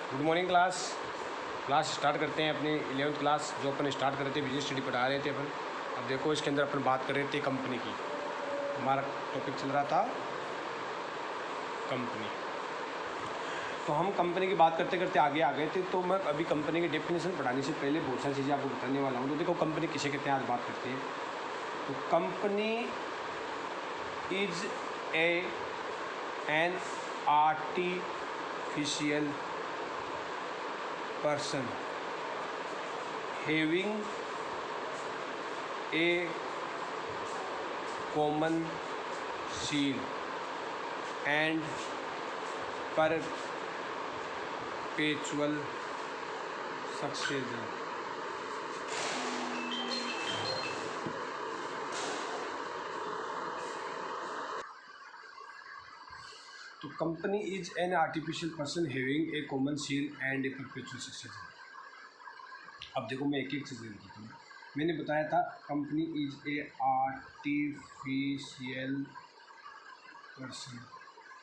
Good morning class start करते हैं अपनी 11th क्लास जो अपन स्टार्ट कर रहे थे, बिजनेस स्टडी पढ़ा रहे थे अपन। अब देखो इसके अंदर अपन बात कर रहे थे कंपनी की। हमारा टॉपिक चल रहा था कंपनी। तो हम कंपनी की बात करते करते आगे आ गए थे। तो मैं अभी कंपनी की डेफिनेशन पढ़ाने से पहले बहुत सारी चीज़ें आपको बताने वाला हूँ। तो देखो कंपनी किसे कहते हैं, आज बात करते हैं। तो company is an artificial person having a common seal and perpetual succession। तो company is an artificial person having a common seal and A perpetual succession. अब देखो मैं एक एक चीज़ लिखता हूँ। मैंने बताया था company is a artificial person.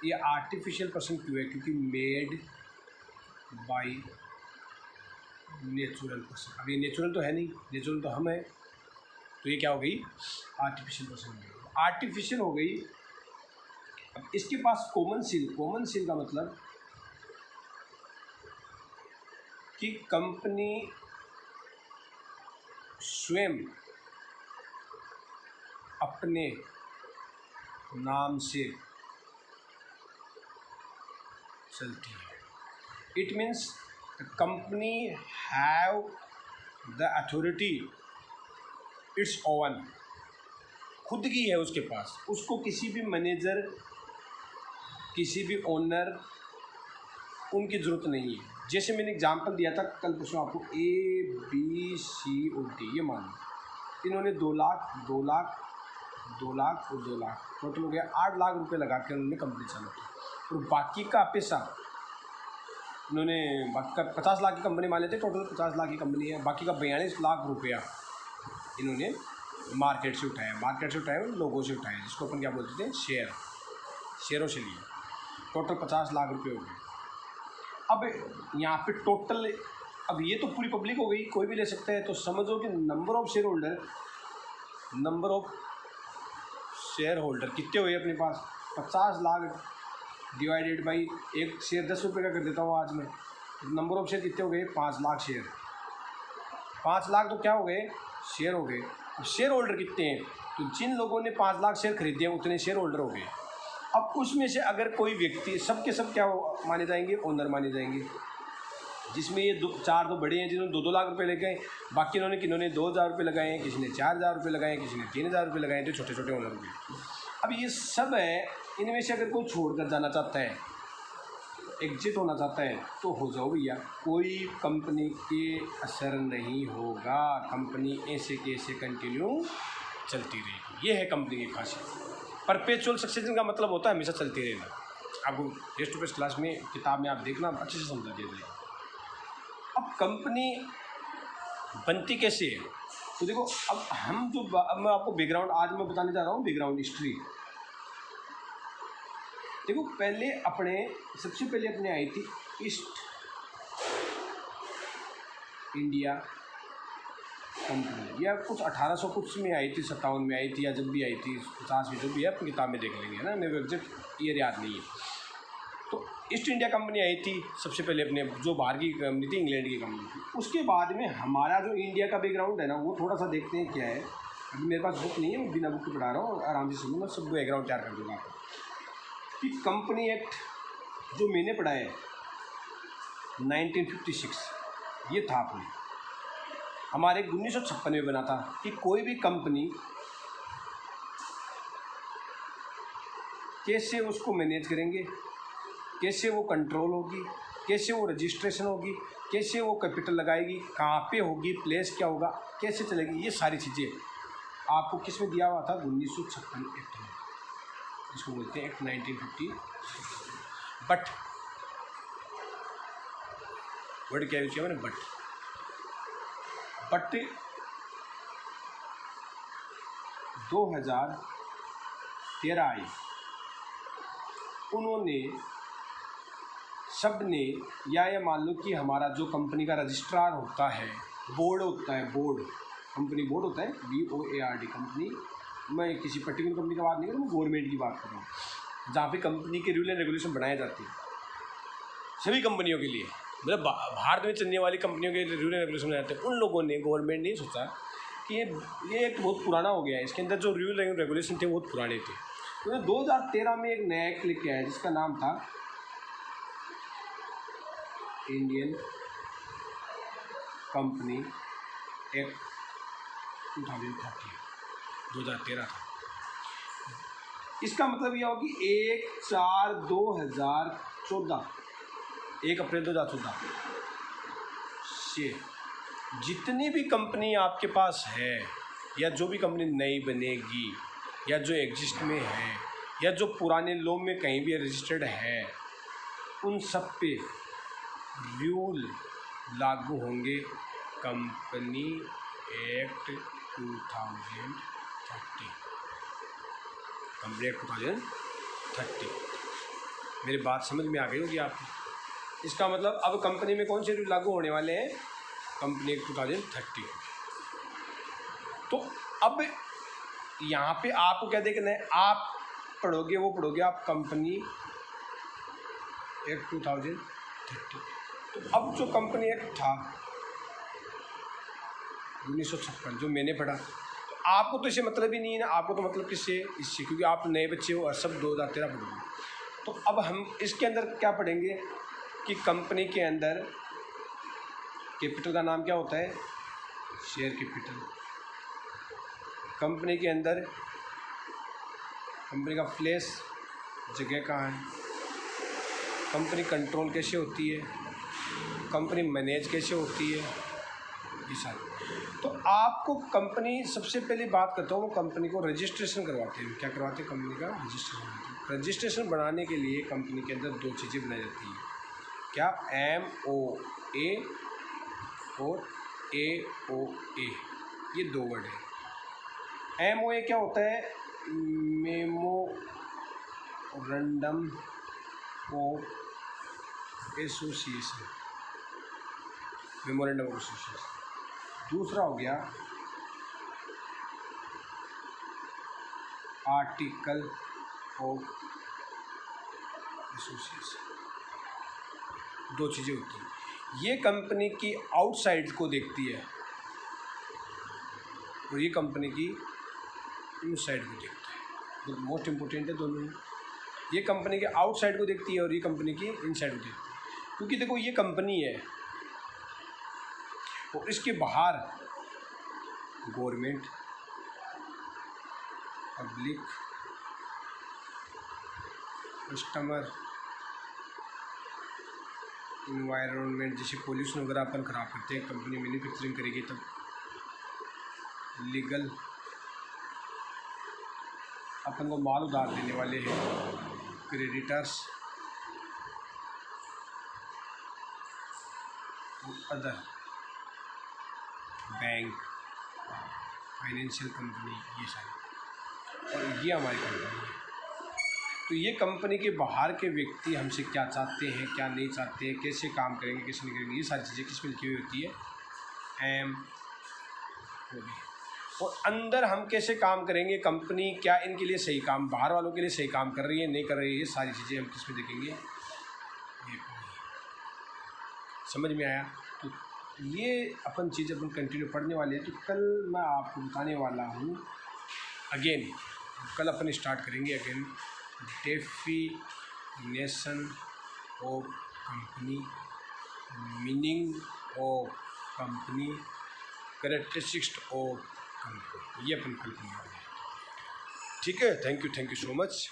ये आर्टिफिशियल पर्सन क्यों है? क्योंकि मेड बाय नेचुरल पर्सन। अब ये नेचुरल तो है नहीं, नेचुरल तो हम है। तो ये क्या हो गई? आर्टिफिशियल पर्सन हो गई, आर्टिफिशियल हो गई। अब इसके पास कॉमन सील का मतलब कि कंपनी स्वयं अपने नाम से चलती है। It means company have the authority its own. खुद की है उसके पास, उसको किसी भी मैनेजर, किसी भी ओनर, उनकी ज़रूरत नहीं है। जैसे मैंने एग्जांपल दिया था कल परसों आपको, ABCOD। ये मान लो इन्होंने 2 लाख और 2 लाख टोटल हो गया 8 लाख रुपए लगा के उन्होंने कंपनी चालू की। और बाकी का पैसा उन्होंने, बाकी का 50 लाख की कंपनी मान लेते, टोटल 50 लाख की कंपनी है। बाकी का 42 लाख रुपया इन्होंने मार्केट से उठाया लोगों से उठाया, जिसको अपन क्या बोलते थे, शेयरों से लिए। टोटल 50 लाख रुपये हो गए। अब यहाँ पे टोटल, अब ये तो पूरी पब्लिक हो गई, कोई भी ले सकता है। तो समझो कि नंबर ऑफ शेयर होल्डर कितने हुए अपने पास? 50 लाख डिवाइडेड बाई एक शेयर 10 रुपये का कर देता हूँ आज मैं। नंबर ऑफ शेयर कितने हो गए? 5 लाख शेयर। 5 लाख तो क्या हो गए? शेयर हो गए। अब शेयर होल्डर कितने हैं? तो जिन लोगों ने 5 लाख शेयर खरीदे हैं उतने शेयर होल्डर हो गए। अब उसमें से अगर कोई व्यक्ति, सबके सब क्या माने जाएंगे? ओनर माने जाएंगे। जिसमें ये 4 तो बड़े हैं जिन्होंने 2-2 लाख रुपए लेके, बाकी किन्होंने 2,000 रुपये लगाए हैं, किसी ने 4,000 रुपये लगाए हैं, किसी ने 3,000 रुपये लगाए हैं। तो छोटे छोटे ओनर हुए। अब ये सब है, इनमें से अगर कोई छोड़ कर जाना चाहता है, एग्जिट होना चाहता है, तो हो जाओ भैया, कोई कंपनी के असर नहीं होगा। कंपनी ऐसे के ऐसे कंटिन्यू चलती रहेगी। ये है कंपनी की खासियत। परपेचुअल सक्सेशन का मतलब होता है हमेशा चलती रहना। आपको फेस टू फेस क्लास में, किताब में आप देखना, अच्छे से समझा दिया जाएगा। अब कंपनी बनती कैसे है? तो देखो, अब मैं आपको बैकग्राउंड आज मैं बताने जा रहा हूँ, बैकग्राउंड हिस्ट्री। देखो सबसे पहले अपने आई थी ईस्ट इंडिया कंपनी। यह कुछ 1800 कुछ में आई थी, 57 में आई थी, या जब भी आई थी, 50 में, जो भी है अपनी किताब में देख लेंगे, है ना। मेरे को एग्जैक्ट ईयर याद नहीं है। तो ईस्ट इंडिया कंपनी आई थी सबसे पहले, अपने जो बाहर की कंपनी थी, इंग्लैंड की कंपनी थी। उसके बाद में हमारा जो इंडिया का बैकग्राउंड है ना, वो थोड़ा सा देखते हैं क्या है। अभी मेरे पास बुक नहीं है, मैं बिना बुक के पढ़ा रहा हूँ, आराम से सुनूंगा, सब बैकग्राउंड तैयार कर दूँगा आपको। कि कंपनी एक्ट जो मैंने पढ़ा है 1956, ये था अपने हमारे 1956 में बना था कि कोई भी कंपनी कैसे उसको मैनेज करेंगे, कैसे वो कंट्रोल होगी, कैसे वो रजिस्ट्रेशन होगी, कैसे वो कैपिटल लगाएगी, कहाँ पे होगी, प्लेस क्या होगा, कैसे चलेगी, ये सारी चीज़ें आपको किस में दिया हुआ था? 1956 एक्ट में, जिसको बोलते हैं एक्ट 1950। बट वर्ड क्या यूज किया मैंने? बट 2013 आई, उन्होंने शब्द ने, या ये मान लो कि हमारा जो कंपनी का रजिस्ट्रार होता है, बोर्ड होता है, बोर्ड, कंपनी बोर्ड होता है, BOARD कंपनी, मैं किसी पर्टिकुलर कंपनी की बात नहीं कर रहा हूँ, गवर्नमेंट की बात कर रहा हूँ, जहाँ पे कंपनी के रूल एंड रेगुलेशन बनाए जाते हैं सभी कंपनियों के लिए, मतलब भारत में चलने वाली कंपनियों के रूल एंड रेगुलेशन बनाए जाते हैं। उन लोगों ने, गवर्नमेंट ने सोचा कि ये एक बहुत पुराना हो गया है, इसके अंदर जो रूल एंड रेगुलेशन थे बहुत पुराने थे। तो 2013 में एक नया एक्ट लेके आया जिसका नाम था इंडियन कंपनी एक्ट 2013, 2013 था। इसका मतलब यह हो कि 1/4/2014, 1 अप्रैल 2014 से जितनी भी कंपनी आपके पास है, या जो भी कंपनी नई बनेगी, या जो एग्जिस्ट में है, या जो पुराने लॉ में कहीं भी रजिस्टर्ड है, उन सब पे रूल लागू होंगे कंपनी एक्ट 2030, कंपनी एक्ट 2030। मेरी बात समझ में आ गई होगी आपको। इसका मतलब अब कंपनी में कौन से रूल लागू होने वाले हैं? Company act 2030। तो अब यहाँ पे आपको क्या देखना है, आप पढ़ोगे वो पढ़ोगे आप कंपनी एक्ट 2030। तो अब जो कंपनी एक्ट था 1956 जो मैंने पढ़ा, तो आपको तो इसे मतलब ही नहीं है ना, आपको तो मतलब किससे, इससे, क्योंकि आप नए बच्चे हो और सब 2013 पढ़ोगे। तो अब हम इसके अंदर क्या पढ़ेंगे कि कंपनी के अंदर कैपिटल का नाम क्या होता है? Share capital. कंपनी के अंदर कंपनी का प्लेस, जगह कहाँ है, कंपनी कंट्रोल कैसे होती है, कंपनी मैनेज कैसे होती है, ये सारी। तो आपको कंपनी, सबसे पहली बात करता हूँ, वो कंपनी को रजिस्ट्रेशन करवाते हैं। क्या करवाते हैं? कंपनी का रजिस्ट्रेशन करवाते हैं। रजिस्ट्रेशन बनाने के लिए कंपनी के अंदर 2 चीज़ें बनाई जाती हैं। क्या? MOA और AOA, ये 2 वर्ड है। MOA क्या होता है? Memorandum of association, memorandum of association. दूसरा हो गया आर्टिकल ऑफ एसोसिएशन। 2 चीज़ें होती हैं। ये कंपनी की आउटसाइड को देखती है और ये कंपनी की इनसाइड को देखता है। तो मोस्ट इम्पोर्टेंट है दोनों। ये कंपनी के आउटसाइड को देखती है और ये कंपनी की इनसाइड को देखती है। क्योंकि देखो ये कंपनी है और इसके बाहर गवर्नमेंट, पब्लिक, कस्टमर, इन्वायरमेंट, जैसे पोल्यूशन वगैरह अपन ख़राब करते हैं, कंपनी मैन्युफैक्चरिंग करेगी तब, लीगल, अपन को माल उधार देने वाले हैं, creditors, other, bank, financial company, ये सारी, और ये हमारी कंपनी है। तो ये कंपनी के बाहर के व्यक्ति हमसे क्या चाहते हैं, क्या नहीं चाहते हैं, कैसे काम करेंगे, कैसे नहीं करेंगे, ये सारी चीज़ें किस में लिखी हुई होती है? MOA। और अंदर हम कैसे काम करेंगे, कंपनी क्या इनके लिए सही काम, बाहर वालों के लिए सही काम कर रही है, नहीं कर रही है, ये सारी चीज़ें हम किस में देखेंगे? ये समझ में आया? तो ये अपन चीज़ अपन कंटिन्यू पढ़ने वाले हैं। तो कल मैं आपको बताने वाला हूँ अगेन, कल अपन स्टार्ट करेंगे again definition of company, meaning of company, characteristics of company, ये अपन कल पढ़ने वाले हैं। ठीक है, थैंक यू सो मच।